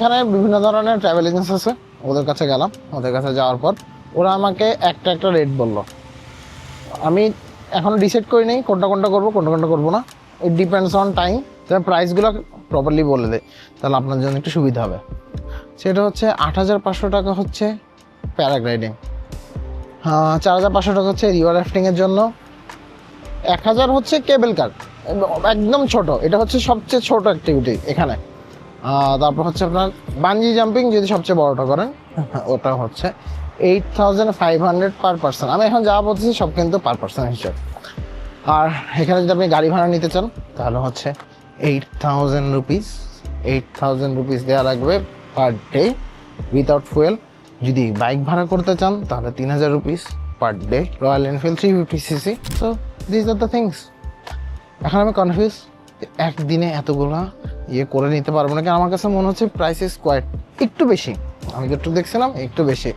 এখানে বিভিন্ন ধরনের ট্রাভেল এজেন্সি আছে, ওদের কাছে গেলাম। ওদের কাছে যাওয়ার পর ওরা আমাকে একটা রেট বললো। আমি এখনো ডিসাইড করি নাই কোনটা করবো না। It depends on time. তাহলে প্রাইসগুলো প্রপারলি বলে দেয়, তাহলে আপনার জন্য একটু সুবিধা হবে। সেটা হচ্ছে 8,500 টাকা হচ্ছে প্যারাগ্লাইডিং, 4,500 টাকা হচ্ছে রিভার রাফটিংয়ের জন্য, 1,000 হচ্ছে কেবল কার, একদম ছোট, এটা হচ্ছে সবচেয়ে ছোট অ্যাক্টিভিটি এখানে। তারপর হচ্ছে আপনার বানজি জাম্পিং যদি সবচেয়ে বড়টা করেন, ওটা হচ্ছে 8,500 পার পার্সন। আমি এখন যা বলতেছি সব কিন্তু পার পার্সন হিসাব। আর এখানে যদি আপনি গাড়ি ভাড়া নিতে চান তাহলে হচ্ছে 8,000 রুপিস। 8,000 রুপিস দেওয়া লাগবে পার ডে উইথাউট ফুয়েল। যদি বাইক ভাড়া করতে চান তাহলে 3,000 rupees per day, royal Enfield 350cc। So this are the things. এখন আমি কনফিউজ, একদিনে এতগুলা করে নিতে পারবো না, কারণ আমার কাছে মনে হচ্ছে প্রাইস ইজ কোয়াইট একটু বেশি। আমি একটু দেখছিলাম একটু বেশি।